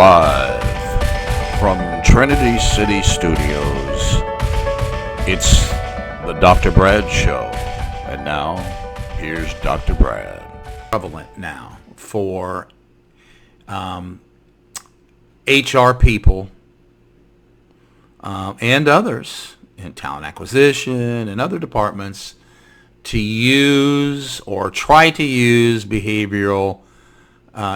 Live from Trinity City Studios, it's the Dr. Brad Show. And now, here's Dr. Brad. Prevalent now for HR people and others in talent acquisition and other departments to use or try to use behavioral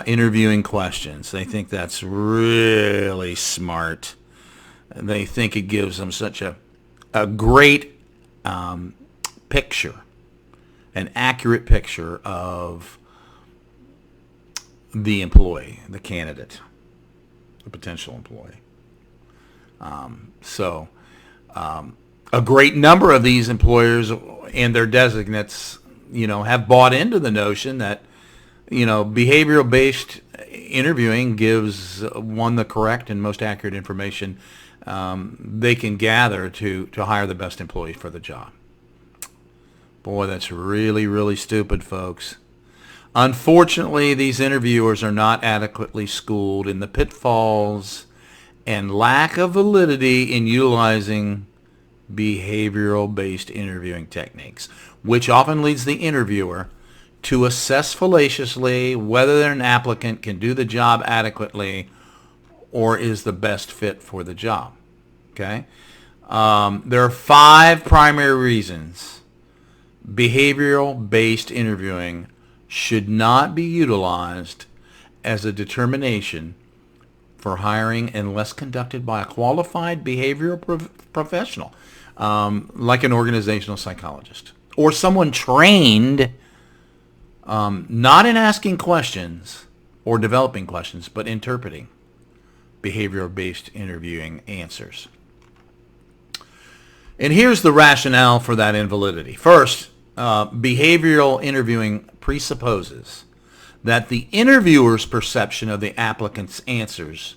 interviewing questions. They think that's really smart. They think it gives them such a great picture, an accurate picture of the employee, the candidate, the potential employee. A great number of these employers and their designates, have bought into the notion that, behavioral-based interviewing gives one the correct and most accurate information they can gather to hire the best employee for the job. Boy, that's really, really stupid, folks. Unfortunately, these interviewers are not adequately schooled in the pitfalls and lack of validity in utilizing behavioral-based interviewing techniques, which often leads the interviewer to assess fallaciously whether an applicant can do the job adequately or is the best fit for the job. Okay? There are 5 primary reasons behavioral-based interviewing should not be utilized as a determination for hiring unless conducted by a qualified behavioral professional, like an organizational psychologist, or someone trained not in asking questions or developing questions, but interpreting behavioral-based interviewing answers. And here's the rationale for that invalidity. First, behavioral interviewing presupposes that the interviewer's perception of the applicant's answers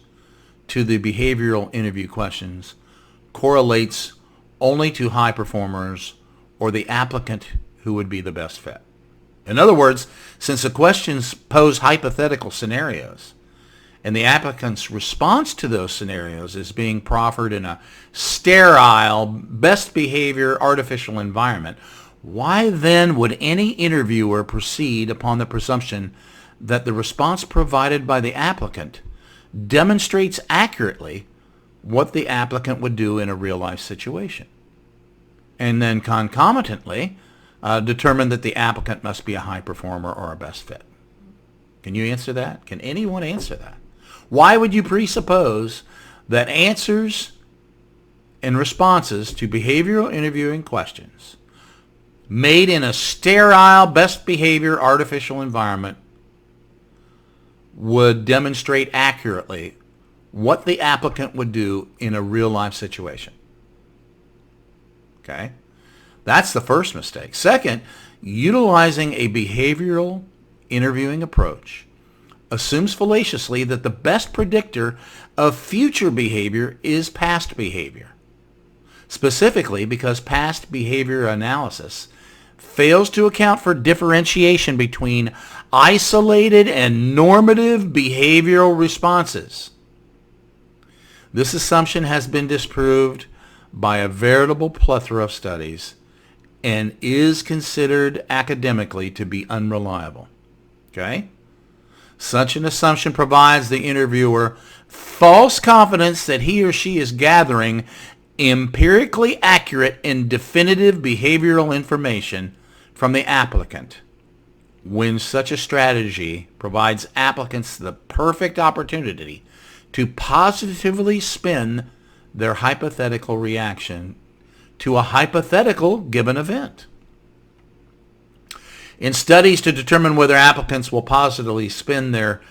to the behavioral interview questions correlates only to high performers or the applicant who would be the best fit. In other words, since the questions pose hypothetical scenarios and the applicant's response to those scenarios is being proffered in a sterile, best behavior artificial environment, why then would any interviewer proceed upon the presumption that the response provided by the applicant demonstrates accurately what the applicant would do in a real-life situation, and then concomitantly determine that the applicant must be a high performer or a best fit? Can you answer that? Can anyone answer that? Why would you presuppose that answers and responses to behavioral interviewing questions made in a sterile, best behavior artificial environment would demonstrate accurately what the applicant would do in a real-life situation? Okay? That's the first mistake. Second, utilizing a behavioral interviewing approach assumes fallaciously that the best predictor of future behavior is past behavior. Specifically because past behavior analysis fails to account for differentiation between isolated and normative behavioral responses. This assumption has been disproved by a veritable plethora of studies and is considered academically to be unreliable. Okay? Such an assumption provides the interviewer false confidence that he or she is gathering empirically accurate and definitive behavioral information from the applicant, when such a strategy provides applicants the perfect opportunity to positively spin their hypothetical reaction to a hypothetical given event. In studies to determine whether applicants will positively spin their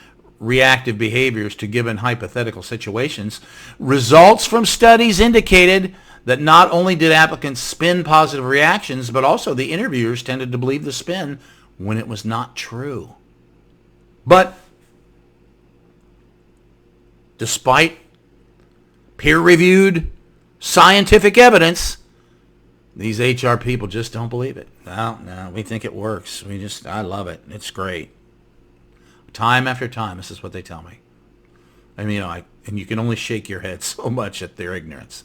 reactive behaviors to given hypothetical situations, results from studies indicated that not only did applicants spin positive reactions, but also the interviewers tended to believe the spin when it was not true. But despite peer-reviewed scientific evidence, these HR people just don't believe it. No, we think it works. I love it. It's great. Time after time, this is what they tell me. I mean, and you can only shake your head so much at their ignorance.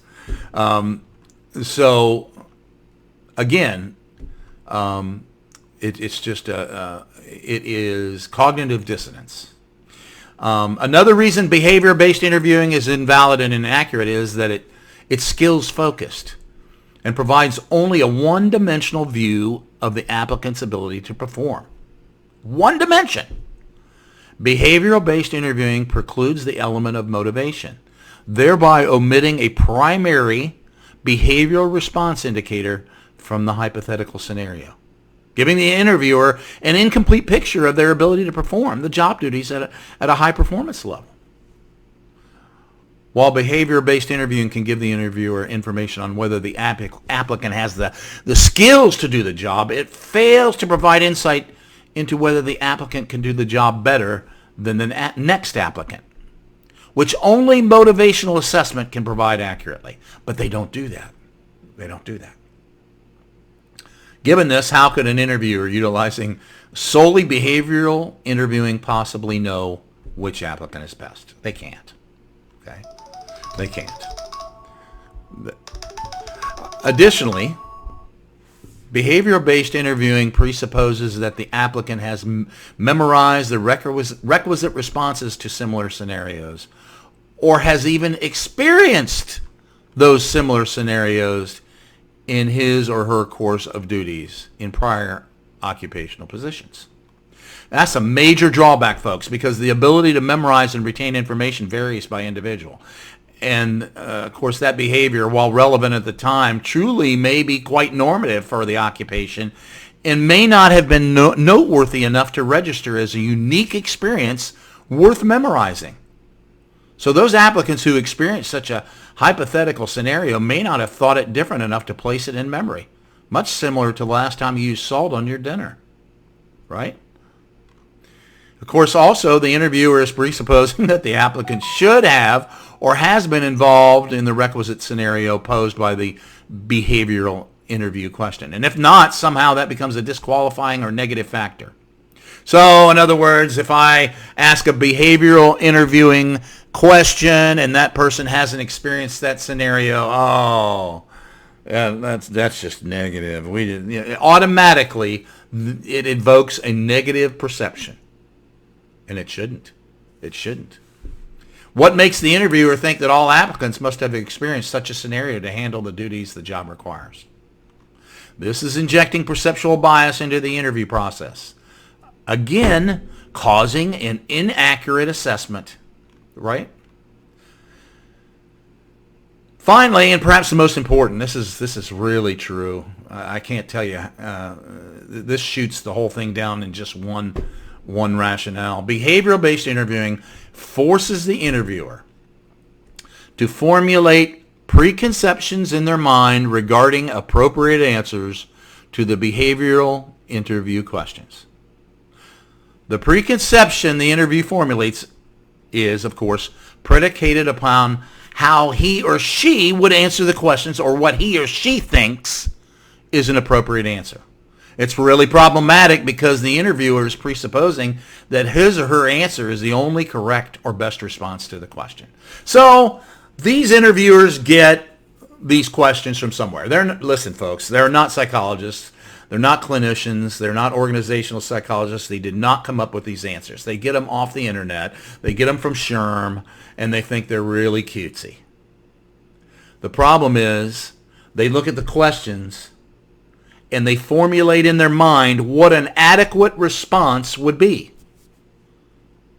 So, again, it's just it is cognitive dissonance. Another reason behavior-based interviewing is invalid and inaccurate is that it's skills-focused and provides only a one-dimensional view of the applicant's ability to perform. One dimension. Behavioral-based interviewing precludes the element of motivation, thereby omitting a primary behavioral response indicator from the hypothetical scenario, giving the interviewer an incomplete picture of their ability to perform the job duties at a high performance level. While behavior-based interviewing can give the interviewer information on whether the applicant has the skills to do the job, it fails to provide insight into whether the applicant can do the job better than the next applicant, which only motivational assessment can provide accurately. But they don't do that. They don't do that. Given this, how could an interviewer utilizing solely behavioral interviewing possibly know which applicant is best? They can't. Okay? They can't. Additionally, behavioral-based interviewing presupposes that the applicant has memorized the requisite responses to similar scenarios, or has even experienced those similar scenarios in his or her course of duties in prior occupational positions. That's a major drawback, folks, because the ability to memorize and retain information varies by individual. And, of course, that behavior, while relevant at the time, truly may be quite normative for the occupation and may not have been noteworthy enough to register as a unique experience worth memorizing. So those applicants who experience such a hypothetical scenario may not have thought it different enough to place it in memory, much similar to the last time you used salt on your dinner, right? Of course, also, the interviewer is presupposing that the applicant should have or has been involved in the requisite scenario posed by the behavioral interview question. And if not, somehow that becomes a disqualifying or negative factor. So, in other words, if I ask a behavioral interviewing question and that person hasn't experienced that scenario, that's just negative. Automatically, it invokes a negative perception. And it shouldn't. It shouldn't. What makes the interviewer think that all applicants must have experienced such a scenario to handle the duties the job requires? This is injecting perceptual bias into the interview process. Again, causing an inaccurate assessment, right? Finally, and perhaps the most important, this is really true. I can't tell you. This shoots the whole thing down in just one rationale. Behavioral-based interviewing forces the interviewer to formulate preconceptions in their mind regarding appropriate answers to the behavioral interview questions. The preconception the interview formulates is, of course, predicated upon how he or she would answer the questions or what he or she thinks is an appropriate answer. It's really problematic because the interviewer is presupposing that his or her answer is the only correct or best response to the question. So these interviewers get these questions from somewhere. Listen, folks, they're not psychologists. They're not clinicians. They're not organizational psychologists. They did not come up with these answers. They get them off the internet. They get them from SHRM, and they think they're really cutesy. The problem is they look at the questions and they formulate in their mind what an adequate response would be.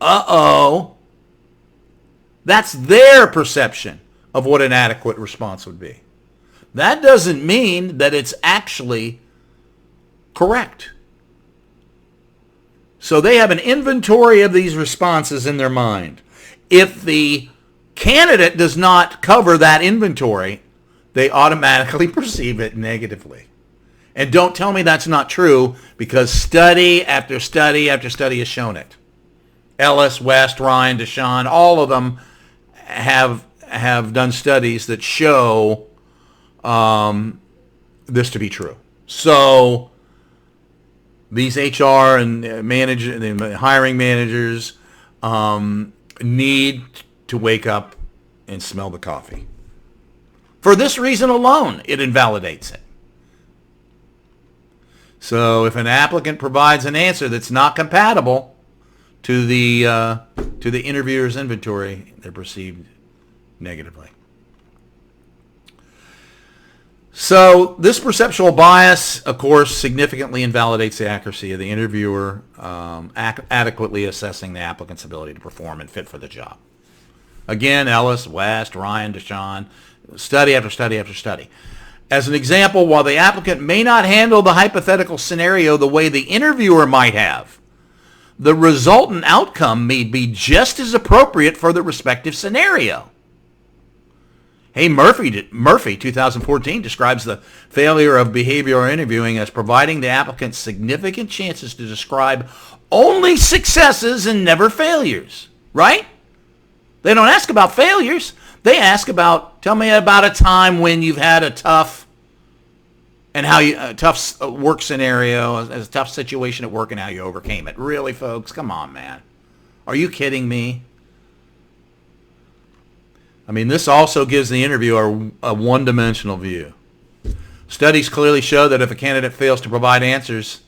Uh-oh. That's their perception of what an adequate response would be. That doesn't mean that it's actually correct. So they have an inventory of these responses in their mind. If the candidate does not cover that inventory, they automatically perceive it negatively. And don't tell me that's not true, because study after study after study has shown it. Ellis, West, Ryan, Deshawn, all of them have done studies that show this to be true. So these HR and hiring managers need to wake up and smell the coffee. For this reason alone, it invalidates it. So if an applicant provides an answer that's not compatible to the interviewer's inventory, they're perceived negatively. So this perceptual bias, of course, significantly invalidates the accuracy of the interviewer adequately assessing the applicant's ability to perform and fit for the job. Again, Ellis, West, Ryan, Deshawn, study after study after study. As an example, while the applicant may not handle the hypothetical scenario the way the interviewer might have, the resultant outcome may be just as appropriate for the respective scenario. Hey, Murphy, 2014, describes the failure of behavioral interviewing as providing the applicant significant chances to describe only successes and never failures, right? They don't ask about failures. They ask about, tell me about a time when you've had a tough work scenario, a tough situation at work and how you overcame it. Really, folks? Come on, man. Are you kidding me? I mean, this also gives the interviewer a one-dimensional view. Studies clearly show that if a candidate fails to provide answers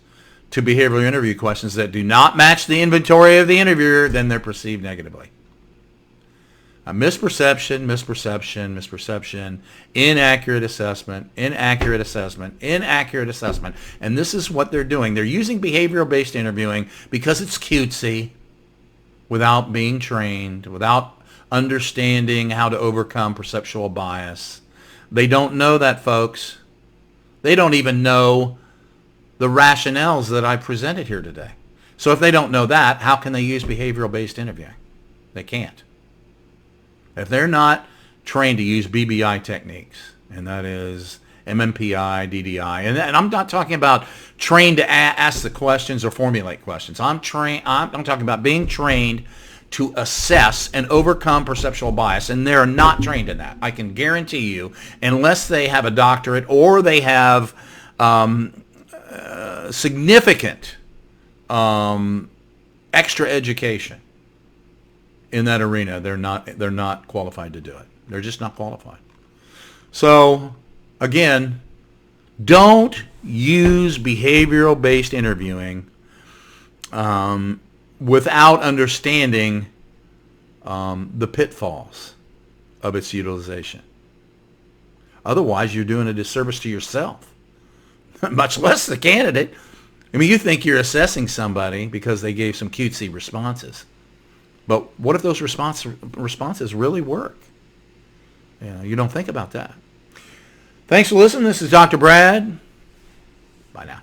to behavioral interview questions that do not match the inventory of the interviewer, then they're perceived negatively. A misperception, inaccurate assessment. And this is what they're doing. They're using behavioral-based interviewing because it's cutesy, without being trained, without understanding how to overcome perceptual bias. They don't know that, folks. They don't even know the rationales that I presented here today. So if they don't know that, how can they use behavioral-based interviewing? They can't. If they're not trained to use BBI techniques, and that is MMPI, DDI, and I'm not talking about trained to ask the questions or formulate questions. I'm talking about being trained to assess and overcome perceptual bias, and they're not trained in that. I can guarantee you, unless they have a doctorate or they have significant extra education in that arena, they're not qualified to do it. They're just not qualified. So, again, don't use behavioral-based interviewing without understanding the pitfalls of its utilization. Otherwise, you're doing a disservice to yourself, much less the candidate. I mean, you think you're assessing somebody because they gave some cutesy responses. But what if those responses really work? You don't think about that. Thanks for listening. This is Dr. Brad. Bye now.